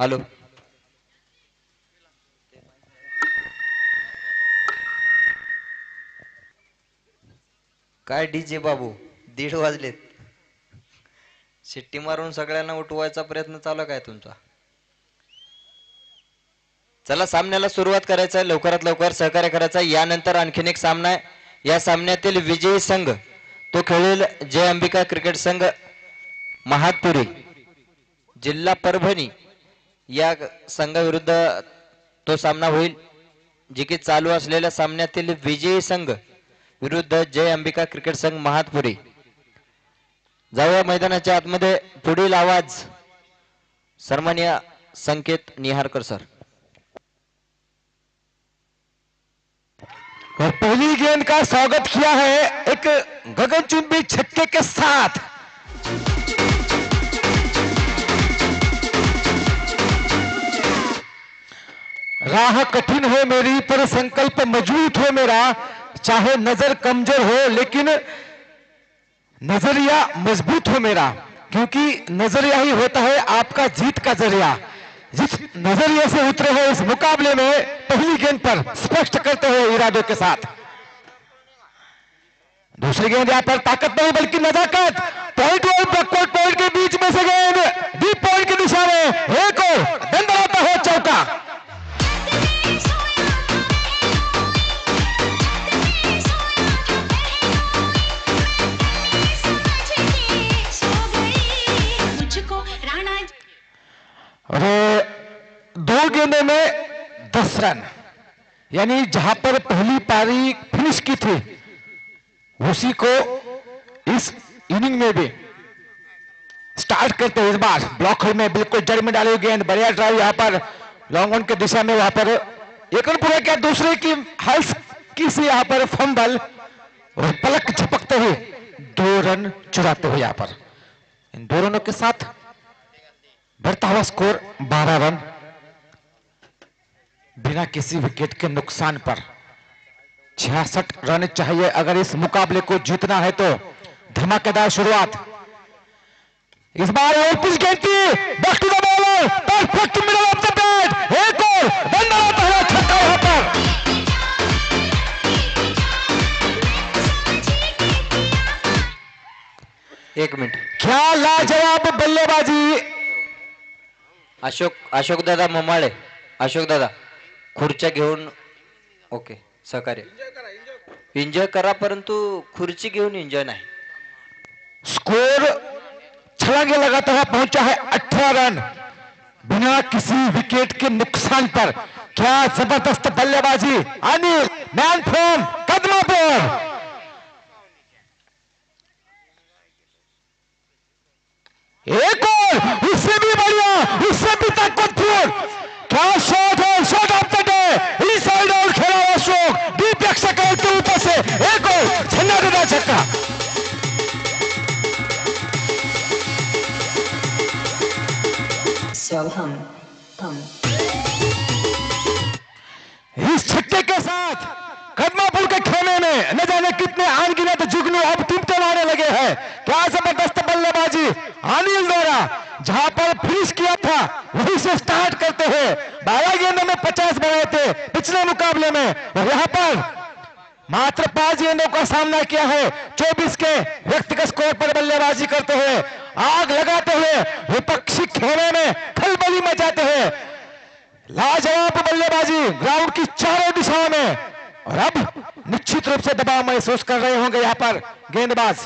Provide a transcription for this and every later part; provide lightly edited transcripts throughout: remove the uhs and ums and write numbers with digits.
Hello. काय DJ बाबू, 1:30 वाजलेत. शिट्टी मारून सगळ्यांना उठवायचा प्रयत्न चालू काय तुमचा? चला सामन्याला सुरुवात करायचं आहे, लवकरात लवकर सहकार्य करायचं आहे. यानंतर आणखीन एक सामना आहे. या सामन्यातील विजयी संघ तो खेळेल जय अंबिका क्रिकेट संघ महातपुरी जिल्हा परभणी या संघाविरुद्ध तो सामना होईल. जे की चालू असलेल्या सामन्यातील विजयी संघ विरुद्ध जय अंबिका क्रिकेट संघ महातपुरी. जाऊया मैदानाच्या आतमध्ये. पुढील आवाज सन्माननीय संकेत निहारकर सर. और पहली गेंद का स्वागत किया है एक गगनचुंबी छक्के के साथ। राह कठिन हो मेरी पर संकल्प मजबूत हो मेरा, चाहे नजर कमजोर हो लेकिन नजरिया मजबूत हो मेरा, क्योंकि नजरिया ही होता है आपका जीत का जरिया। जिस नजरिए से उतरे हो इस मुकाबले में पहली गेंद पर स्पष्ट करते हुए इरादों के साथ। दूसरी गेंद यहां पर ताकत नहीं बल्कि नजाकत। पॉइंट और बैकवर्ड पॉइंट के बीच में से गेंद डीप पॉइंट की दिशा में एक और दंडराता है चौका। और 2 गेंदों में 10 रन, यानी जहां पर पहली पारी फिनिश की थी उसी को इस इनिंग में भी स्टार्ट करते हैं। इस बार ब्लॉक होल में बिल्कुल जड़ में डाली गेंद, बढ़िया ड्राइव यहां पर लॉन्ग ऑन की दिशा में, वहां पर एक रन पूरा किया। दूसरे की हल्की से यहां पर फंबल और पलक झपकते हुए 2 रन चुराते हुए यहां पर। इन 2 रनों के साथ बढ़ता हुआ स्कोर 12 रन बिना किसी विकेट के नुकसान पर। 66 रन चाहिए अगर इस मुकाबले को जीतना है तो। धमाकेदार शुरुआत इस बार और पिच गेंदी back to the bowler, perfect middle of the bat, एक और दंडराता है छक्का यहां पर। एक मिनिट. क्या लाजवाब बल्लेबाजी। अशोक दादा ममाळे, अशोक दादा खुर्च्या घेऊन ओके सहकार्य एन्जॉय करा, परंतु खुर्ची घेऊन एन्जॉय नाही. स्कोर छलांगे लगाता हुआ पहुंचा है 18 रन बिना किसी विकेट के नुकसान पर। क्या जबरदस्त बल्लेबाजी अनिल मैन फ्रॉम कदमापुर। एक और उससे भी बढ़िया, उससे भी ताकतवर, क्या शॉट है, shot of the day, inside out खेला हुआ अशोक, डीप एक्सकल के ऊपर से एक और छन्ना छक्का। इस छक्के के साथ कदमापुर के खेमे में न जाने कितने अनगिनत जुगनू अब टिमटे मारने लगे हैं। क्या जबरदस्त बल्लेबाजी अनिल द्वारा, जहां पर फिनिश किया था वहीं से स्टार्ट करते हुए 12 गेंदों में 50 बनाए थे पिछले मुकाबले में, और यहां पर मात्र 5 गेंदों का सामना किया है। 24 के व्यक्तिगत स्कोर पर बल्लेबाजी करते हुए, आग लगाते हुए, विपक्षी खेमे में खलबली मचाते हुए लाजवाब बल्लेबाजी ग्राउंड की चारों दिशाओं में। और अब निश्चित रूप से दबाव महसूस कर रहे होंगे यहां पर गेंदबाज।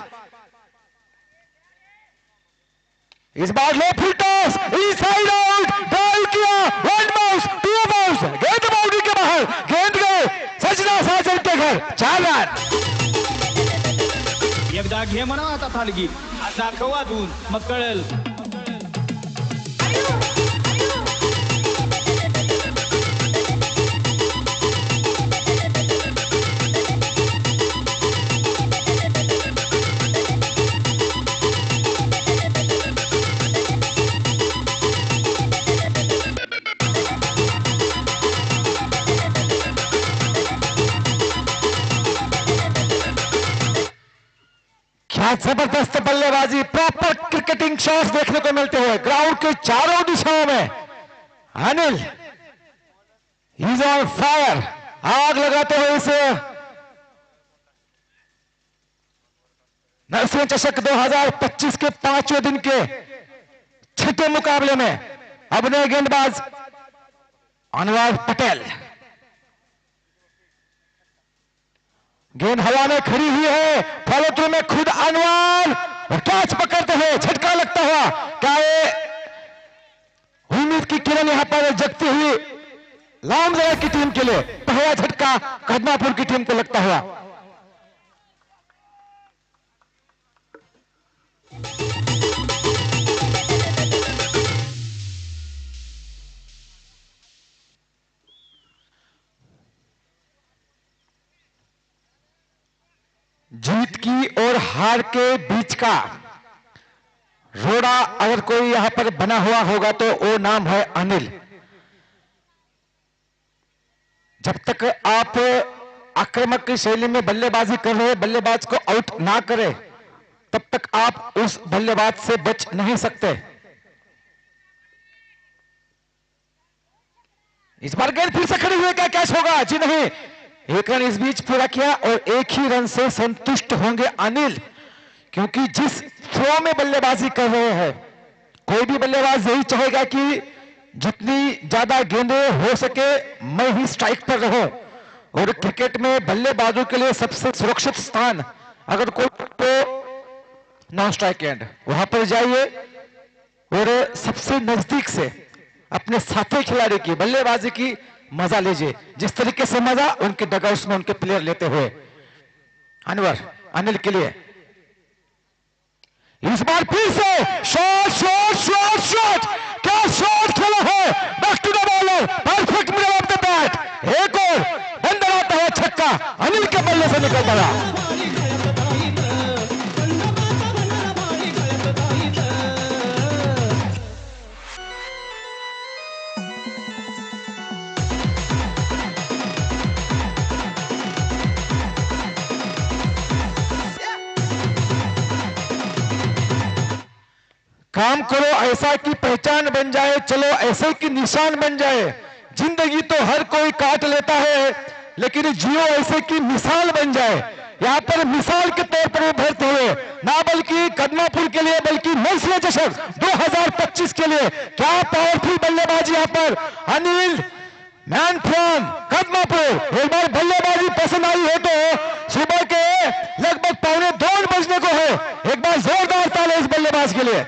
इस बार low full toss, inside out, drive किया, 1 बाउंस, 2 बाउंस, गेंद बाउंड्री के बाहर, गेंद गए सजना साजन के घर, 4 रन। एकदा घे म्हणा आता फालगी, दाखव अजून मग कळेल. क्या जबरदस्त बल्लेबाजी, प्रॉपर क्रिकेटिंग शॉट्स देखने को मिलते हैं ग्राउंड के चारों दिशाओं में। अनिल इज ऑन फायर, आग लगाते हुए इस नरसिंह चषक 2025 के 5वें दिन के छठे मुकाबले में अब नए गेंदबाज अनवर पटेल। गेंद हवा में खड़ी हुई है, फॉलो थ्रू में खुद अनवर और कैच पकड़ते हुए झटका लगता हुआ। क्या ये उम्मीद की किरण यहां पर जगती हुई लामजरा की टीम के लिए पहला झटका कदमापुर की टीम को लगता हुआ। जीत की और हार के बीच का रोड़ा अगर कोई यहां पर बना हुआ होगा तो वो नाम है अनिल। जब तक आप आक्रामक की शैली में बल्लेबाजी कर रहे बल्लेबाज को आउट ना करें तब तक आप उस बल्लेबाज से बच नहीं सकते। इस बार गेंद फिर से खड़ी हुई, क्या कैच होगा? जी नहीं, एक रन इस बीच पूरा किया और एक ही रन से संतुष्ट होंगे अनिल, क्योंकि जिस फ्लो में बल्लेबाजी कर रहे हैं कोई भी बल्लेबाज यही चाहेगा कि जितनी ज्यादा गेंदें हो सके मैं ही स्ट्राइक पर रहूं। और क्रिकेट में बल्लेबाजों के लिए सबसे सुरक्षित स्थान अगर कोई तो नॉन स्ट्राइक एंड, वहां पर जाइए और सबसे नजदीक से अपने साथी खिलाड़ी की बल्लेबाजी की मजा लीजिए, जिस तरीके से मजा उनके डगआउट्स में उनके प्लेयर लेते हुए। अनवर अनिल के लिए इस बार फिर से शॉट शॉट शॉट शॉट, क्या शॉट खेला है! Back to the bowler, perfect middle of the bat, एक और अंदर आता है छक्का, अनिल के बल्ले से निकल पड़ा। काम करो ऐसा कि पहचान बन जाए, चलो ऐसे कि निशान बन जाए। जिंदगी तो हर कोई काट लेता है लेकिन जियो ऐसे कि मिसाल बन जाए। यहाँ पर मिसाल के तौर पर उभरते हुए ना बल्कि कदमापुर के लिए बल्कि नरसिंह चषक 2025 के लिए क्या पावरफुल बल्लेबाजी यहाँ पर अनिल मैन फ्रॉम कदमापुर। एक बार बल्लेबाजी पसंद आई है तो सुबह के लगभग 2:45 बजने को है, एक बार जोरदार ताली इस बल्लेबाज के लिए।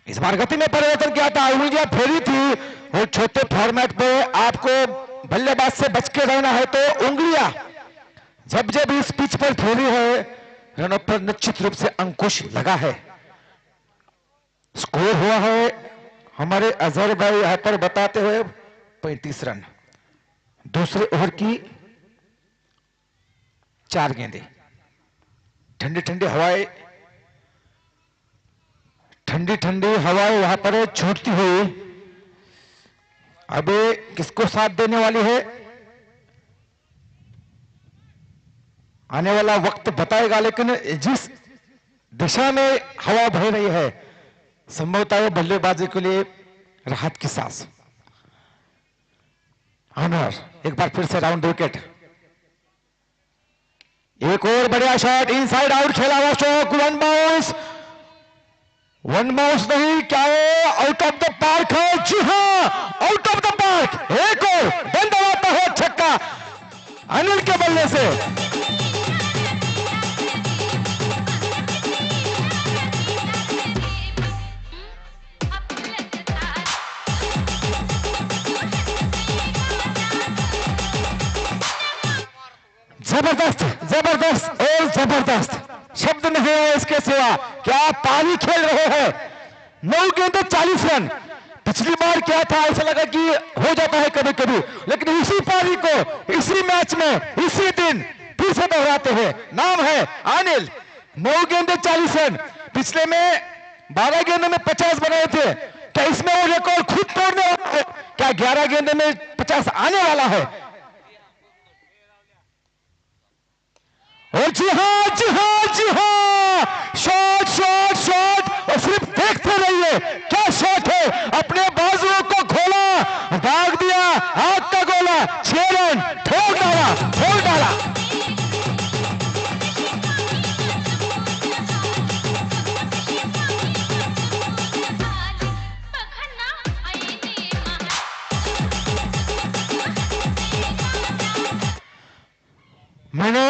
इस बार गति में परिवर्तन किया था, उंगलियां फेरी थी और छोटे फॉर्मेट पे आपको बल्लेबाज से बच के रहना है तो उंगलियां जब जब इस पिच पर फेरी है रनों पर निश्चित रूप से अंकुश लगा है। स्कोर हुआ है हमारे अजहर भाई यहां पर बताते हुए 35 रन। दूसरे ओवर की 4 गेंदें, ठंडी ठंडी हवाएं, ठंडी ठंडी हवाएं यहां पर छूटती हुई अब किसको साथ देने वाली है आने वाला वक्त बताएगा, लेकिन जिस दिशा में हवा बह रही है संभवतः वो बल्लेबाजी के लिए राहत की सांस। अनवर एक बार फिर से राउंड विकेट, एक और बढ़िया शॉट, इनसाइड आउट खेला हुआ स्ट्रोक, वन बाउंस नहीं, क्या है आउट ऑफ द पार्क है? जी हां आउट ऑफ द पार्क, एक और बंद आता है छक्का अनिल के बल्ले से। जबरदस्त जबरदस्त और जबरदस्त, शब्द नहीं है इसके सिवा। क्या पारी खेल रहे हैं, 9 गेंदों 40 रन। पिछली बार क्या था, ऐसा लगा कि हो जाता है कभी कभी, लेकिन इसी पारी को इसी मैच में इसी दिन फिर से दोहराते हैं। नाम है अनिल, 9 गेंदे 40 रन, पिछले में 12 गेंदों में 50 बनाए थे। क्या इसमें वो रिकॉर्ड खुद तोड़ने वाला है? क्या 11 गेंदे में 50 आने वाला है? और जी हाँ जी हाँ जी हाँ, शॉट शॉट शॉट, और सिर्फ देखते रहिए क्या शॉट है, अपने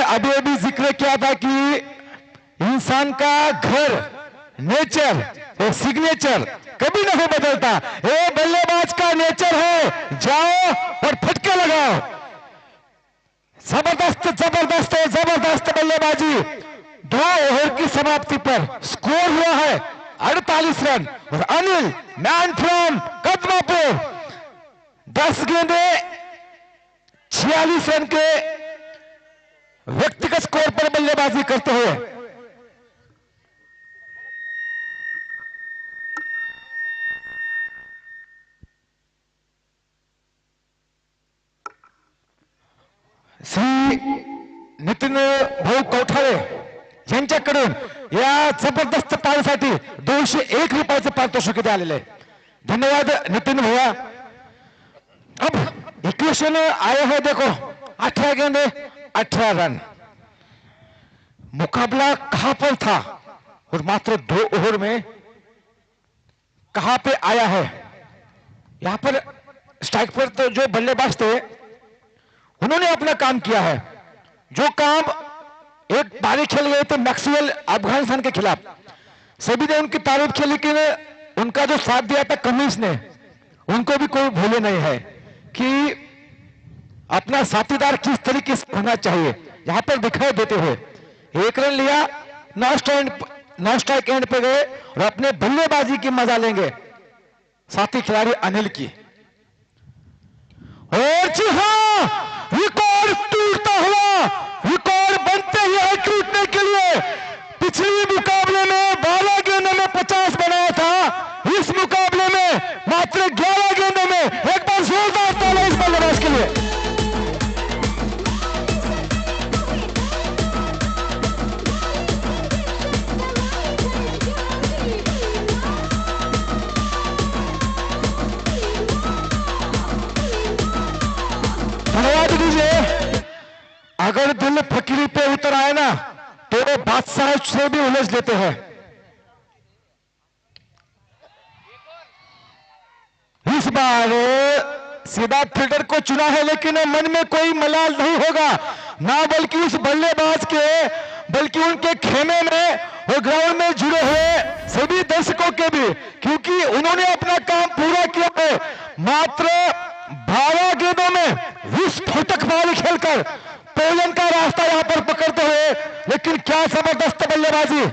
अभी अभी जिक्र किया था कि इंसान का घर, नेचर और सिग्नेचर कभी नहीं बदलता। ये बल्लेबाज का नेचर है, जाओ और फटके लगाओ। जबरदस्त जबरदस्त जबरदस्त बल्लेबाजी। 2 ओवर की समाप्ति पर स्कोर हुआ है 48 रन और अनिल मैन फ्रॉम कदमापुर 10 गेंदे 46 रन के व्यक्तिगत स्कोर पर बल्लेबाजी करते हुए श्री नितीन भाऊ कौठाळे यांच्याकडून या जबरदस्त पाळीसाठी 201 रुपयाचे पारितोषिक आलेले आहे। धन्यवाद नितिन भैया। अब इक्वेशन आए हैं, देखो 18 गेंदे 18 रन। मुकाबला कहां पर था और मात्र 2 ओवर में कहां पे आया है। यहां पर स्ट्राइक पर तो जो बल्लेबाज थे उन्होंने अपना काम किया है। जो काम एक पारी खेल गए थे मैक्सवेल अफगानिस्तान के खिलाफ, सभी ने उनकी तारीफ की, लेकिन उनका जो साथ दिया था कमिंस ने, उनको भी कोई भूले नहीं है कि अपना साथीदार किस तरीके से होना चाहिए। यहां पर दिखाई देते हुए 1 रन लिया, नॉन स्ट्राइक एंड पे गए और अपने बल्लेबाजी की मजा लेंगे साथी खिलाड़ी अनिल की। और जी हां, रिकॉर्ड टूटता हुआ, रिकॉर्ड बनते ही है टूटने के लिए। पिछले मुकाबले में 12 गेंदों में 50 बनाया था, इस मुकाबले में मात्र 11 गेंदों में। एक बार जोरदार ताली इस बल्लेबाज के लिए। धन्यवाद दीजिए। अगर दिल फकीरी पे उतर आए ना तो वो बादशाह से भी उलझ लेते हैं। इस बार सीधा फील्डर को चुना है, लेकिन मन में कोई मलाल नहीं होगा ना, बल्कि उस बल्लेबाज के, बल्कि उनके खेमे में और ग्राउंड में जुड़े हुए सभी दर्शकों के भी, क्योंकि उन्होंने अपना काम पूरा किया है। मात्र 12 गेंदों में विस्फोटक बॉल खेलकर पोलैंड का रास्ता यहां पर पकड़ते हुए, लेकिन क्या जबरदस्त बल्लेबाजी।